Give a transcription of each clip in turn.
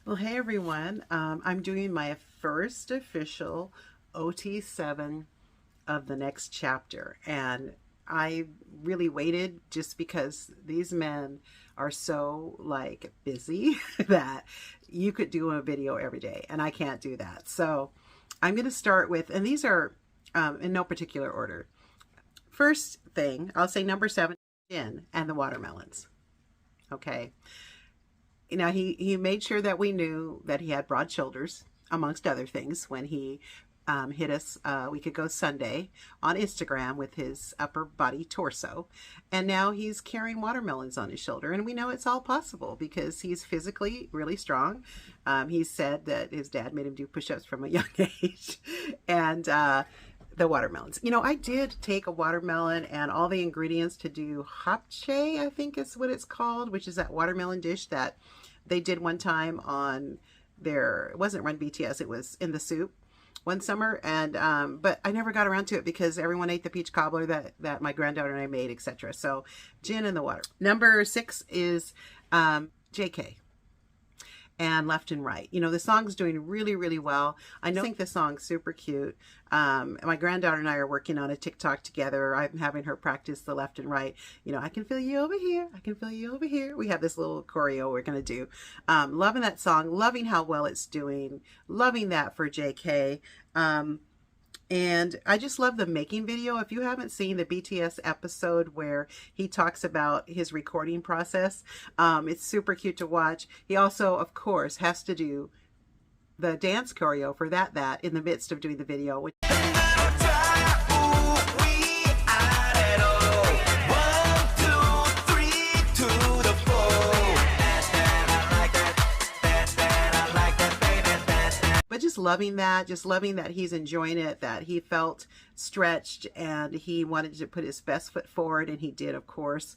Well, hey everyone. I'm doing my first official OT7 of the next chapter. And I really waited just because these men are so like busy that you could do a video every day and I can't do that. So I'm going to start with, and these are in no particular order. First thing, I'll say number 7, Jin and the watermelons. Okay. Now he made sure that we knew that he had broad shoulders, amongst other things, when he hit us a week ago Sunday on Instagram with his upper body torso. And now he's carrying watermelons on his shoulder. And we know it's all possible because he's physically really strong. He said that his dad made him do push-ups from a young age. And the watermelons. You know, I did take a watermelon and all the ingredients to do hapchae, I think is what it's called, which is that watermelon dish that they did one time on their, it wasn't Run BTS, it was In the Soup one summer. And but I never got around to it because everyone ate the peach cobbler that my granddaughter and I made, etc. So Jin in the water. Number 6 is JK and Left and Right. You know, the song's doing really, really well. I think the song's super cute. My granddaughter and I are working on a TikTok together. I'm having her practice the left and right. You know, I can feel you over here. I can feel you over here. We have this little choreo we're going to do. Loving that song. Loving how well it's doing. Loving that for JK. And I just love the making video. If you haven't seen the BTS episode where he talks about his recording process, it's super cute to watch. He also, of course, has to do the dance choreo for that in the midst of doing the video, which but just loving that he's enjoying it, that he felt stretched and he wanted to put his best foot forward, and he did, of course.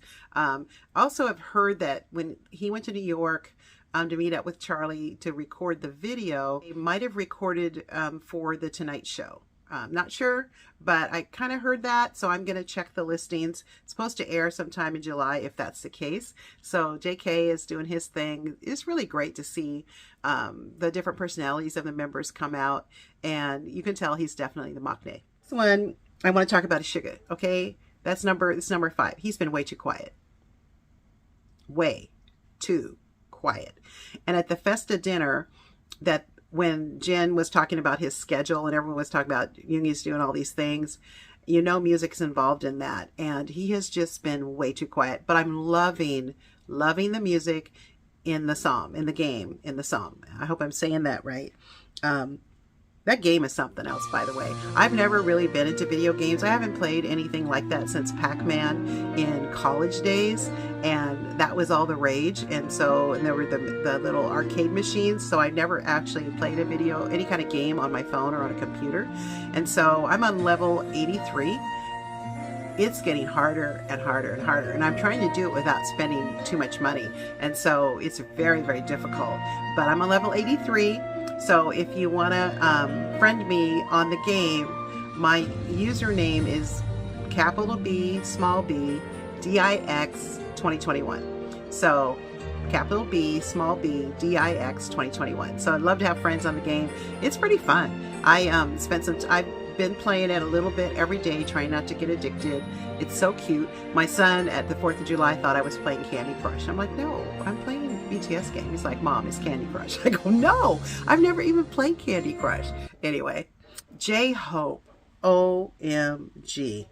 Also, I've heard that when he went to New York to meet up with Charlie to record the video, he might have recorded for The Tonight Show. Not sure, but I kind of heard that, so I'm going to check the listings. It's supposed to air sometime in July if that's the case. So JK is doing his thing. It's really great to see the different personalities of the members come out, and you can tell he's definitely the maknae. This one, I want to talk about is Suga, okay? It's number 5. He's been way too quiet. Way too quiet. And at the Festa dinner, that when Jin was talking about his schedule and everyone was talking about Yoongi's doing all these things, you know, music's involved in that. And he has just been way too quiet. But I'm loving the music in the psalm, in the game, in the psalm. I hope I'm saying that right. That game is something else, by the way. I've never really been into video games. I haven't played anything like that since Pac-Man in college days, and that was all the rage. And there were the little arcade machines, so I never actually played any kind of game on my phone or on a computer. And so I'm on level 83. It's getting harder and harder and harder, and I'm trying to do it without spending too much money, and so it's very, very difficult. But I'm on level 83. So if you want to friend me on the game, my username is capital B, small b, DIX 2021. So capital B, small b, DIX 2021. So I'd love to have friends on the game. It's pretty fun. I've been playing it a little bit every day, trying not to get addicted. It's so cute. My son at the 4th of July thought I was playing Candy Crush. I'm like, no, I'm playing a BTS game. He's like, Mom, it's Candy Crush. I go, no, I've never even played Candy Crush. Anyway, J-Hope, OMG.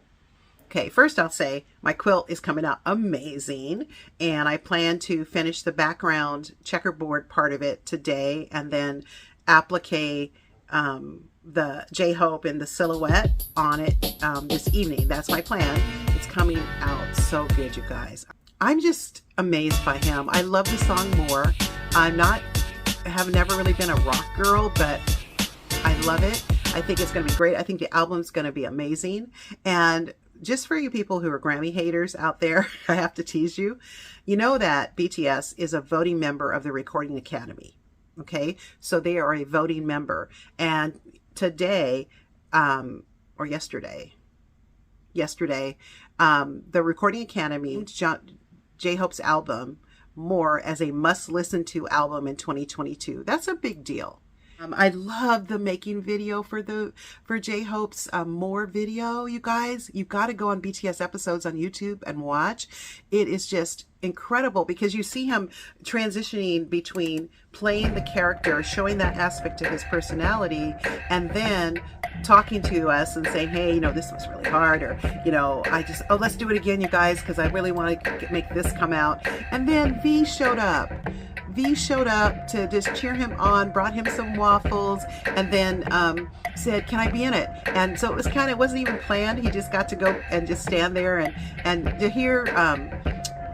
Okay, first I'll say my quilt is coming out amazing, and I plan to finish the background checkerboard part of it today and then applique the J-Hope and the silhouette on it this evening. That's my plan. It's coming out so good, you guys. I'm just amazed by him. I love the song more. I have never really been a rock girl, but I love it. I think it's going to be great. I think the album's going to be amazing. And just for you people who are Grammy haters out there, I have to tease you. You know that BTS is a voting member of the Recording Academy. Okay, so they are a voting member, and today, or yesterday, the Recording Academy, J-Hope's album more as a must listen to album in 2022. That's a big deal. I love the making video for J-Hope's More video. You guys, you've got to go on BTS episodes on YouTube and watch. It is just incredible because you see him transitioning between playing the character, showing that aspect of his personality, and then talking to us and saying, hey, you know, this was really hard, or, you know, let's do it again, you guys, because I really want to make this come out. And then V showed up. V showed up to just cheer him on, brought him some waffles, and then said, can I be in it? And so it wasn't even planned. He just got to go and just stand there, and to hear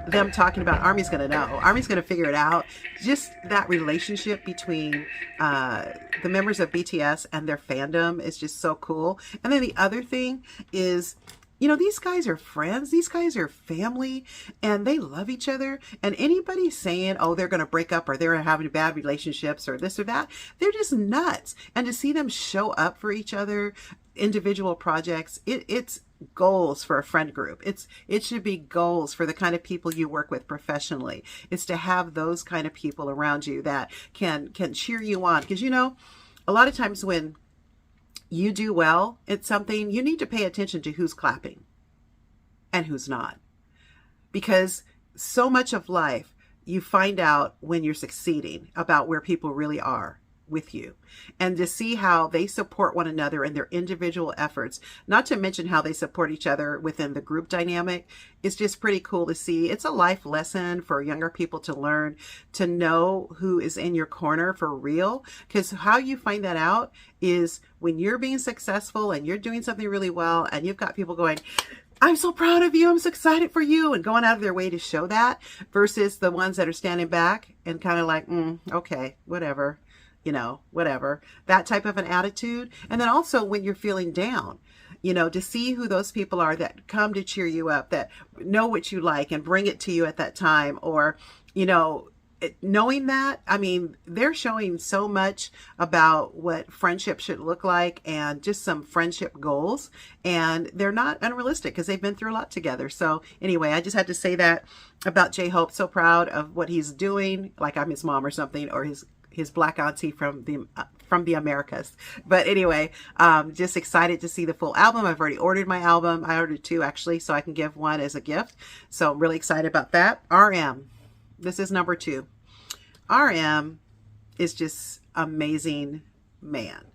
them talking about Army's gonna know, Army's gonna figure it out. Just that relationship between the members of BTS and their fandom is just so cool. And then the other thing is, you know, these guys are friends, these guys are family, and they love each other. And anybody saying, oh, they're going to break up or they're having bad relationships or this or that, they're just nuts. And to see them show up for each other, individual projects, it's goals for a friend group. It should be goals for the kind of people you work with professionally. It's to have those kind of people around you that can cheer you on. Because, you know, a lot of times when you do well at something, you need to pay attention to who's clapping and who's not. Because so much of life, you find out when you're succeeding about where people really are with you, and to see how they support one another in their individual efforts, not to mention how they support each other within the group dynamic. It's just pretty cool to see. It's a life lesson for younger people to learn, to know who is in your corner for real, because how you find that out is when you're being successful and you're doing something really well and you've got people going, I'm so proud of you, I'm so excited for you, and going out of their way to show that, versus the ones that are standing back and kind of like, okay, whatever. You know, whatever, that type of an attitude. And then also when you're feeling down, you know, to see who those people are that come to cheer you up, that know what you like and bring it to you at that time. Or, you know, knowing that, I mean, they're showing so much about what friendship should look like and just some friendship goals. And they're not unrealistic because they've been through a lot together. So anyway, I just had to say that about J-Hope. So proud of what he's doing, like I'm his mom or something, or his black auntie from the Americas. But anyway, just excited to see the full album. I've already ordered my album. I ordered 2 actually, so I can give one as a gift. So I'm really excited about that. RM, this is number 2. RM is just amazing man.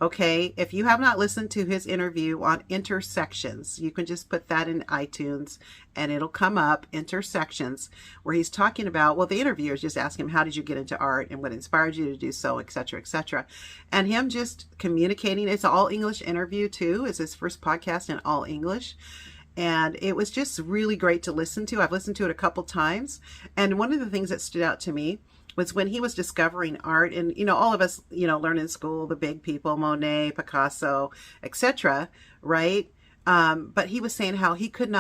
Okay, if you have not listened to his interview on Intersections, you can just put that in iTunes and it'll come up, Intersections, where he's talking about, well, the interviewer is just asking him, how did you get into art and what inspired you to do so, etc., etc. And him just communicating. It's an all English interview too. It's his first podcast in all English. And it was just really great to listen to. I've listened to it a couple times. And one of the things that stood out to me was when he was discovering art, and, you know, all of us, you know, learn in school, the big people, Monet, Picasso, etc., right? But he was saying how he could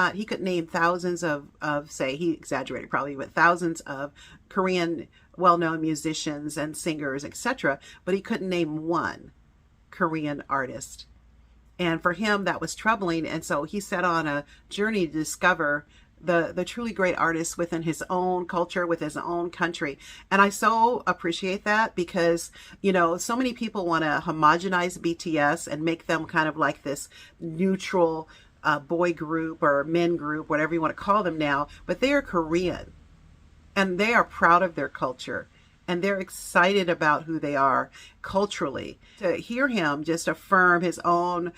name thousands of, say, he exaggerated probably, but thousands of Korean well-known musicians and singers, etc., but he couldn't name one Korean artist. And for him, that was troubling. And so he set on a journey to discover the truly great artists within his own culture, with his own country. And I so appreciate that because, you know, so many people want to homogenize BTS and make them kind of like this neutral boy group or men group, whatever you want to call them now, but they are Korean and they are proud of their culture. And they're excited about who they are culturally. To hear him just affirm his own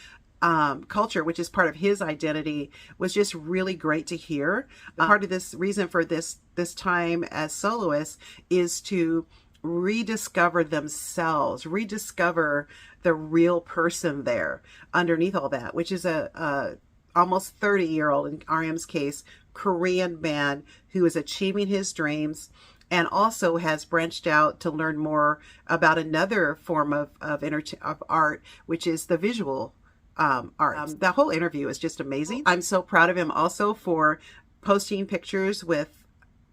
culture, which is part of his identity, was just really great to hear. Part of this reason for this time as soloists is to rediscover themselves, rediscover the real person there underneath all that, which is a almost 30-year-old, in RM's case, Korean man who is achieving his dreams and also has branched out to learn more about another form of art, which is the visual art. The whole interview is just amazing. I'm so proud of him also for posting pictures with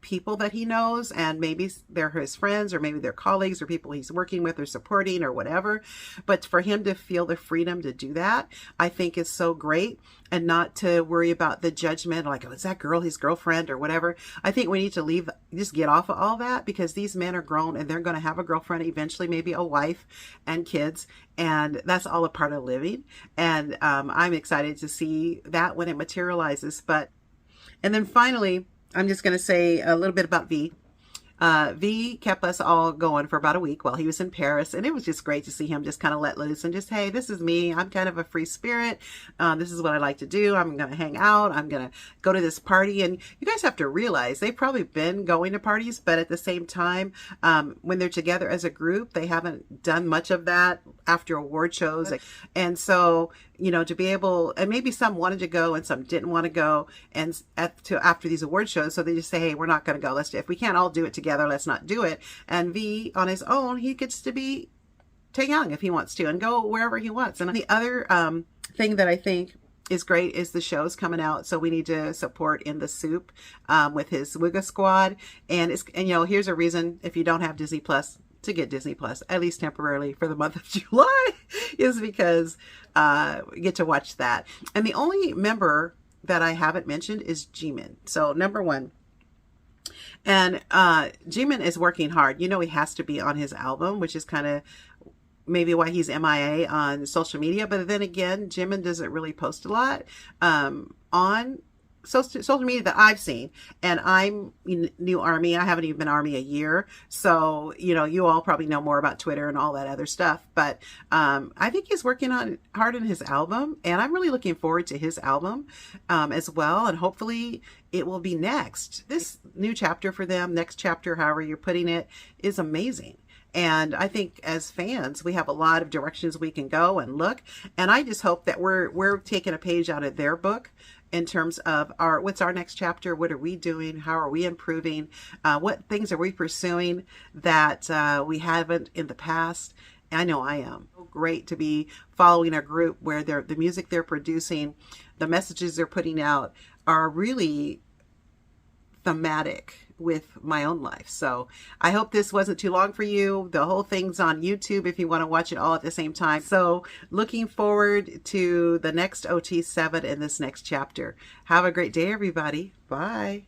people that he knows, and maybe they're his friends or maybe they're colleagues or people he's working with or supporting or whatever. But for him to feel the freedom to do that, I think is so great, and not to worry about the judgment like, oh, is that girl his girlfriend or whatever. I think we need to just get off of all that, because these men are grown and they're going to have a girlfriend eventually, maybe a wife and kids, and that's all a part of living. And I'm excited to see that when it materializes. And then finally, I'm just going to say a little bit about V. V kept us all going for about a week while he was in Paris, and it was just great to see him just kind of let loose and just, hey, this is me. I'm kind of a free spirit. This is what I like to do. I'm going to hang out. I'm going to go to this party. And you guys have to realize they've probably been going to parties, but at the same time, when they're together as a group, they haven't done much of that after award shows. And so, you know, to be able, and maybe some wanted to go and some didn't want to go, and after these award shows, so they just say, hey, we're not going to go. If we can't all do it together, let's not do it. And V, on his own, he gets to be young if he wants to and go wherever he wants. And the other thing that I think is great is the shows coming out, so we need to support In the Soup with his Wigga Squad. And you know, here's a reason, if you don't have Disney Plus, to get Disney Plus, at least temporarily for the month of July, is because you get to watch that. And the only member that I haven't mentioned is Jimin. So number one. And Jimin is working hard. You know, he has to be on his album, which is kind of maybe why he's MIA on social media. But then again, Jimin doesn't really post a lot on social media that I've seen. And I'm new Army. I haven't even been Army a year. So, you know, you all probably know more about Twitter and all that other stuff. But I think he's working hard on his album. And I'm really looking forward to his album as well. And hopefully it will be next. This new chapter for them, next chapter, however you're putting it, is amazing. And I think as fans, we have a lot of directions we can go and look. And I just hope that we're taking a page out of their book in terms of what's our next chapter? What are we doing? How are we improving? What things are we pursuing that we haven't in the past? I know I am. Great to be following a group where the music they're producing, the messages they're putting out are really thematic with my own life. So I hope this wasn't too long for you. The whole thing's on YouTube if you want to watch it all at the same time. So looking forward to the next OT7 in this next chapter. Have a great day, everybody. Bye.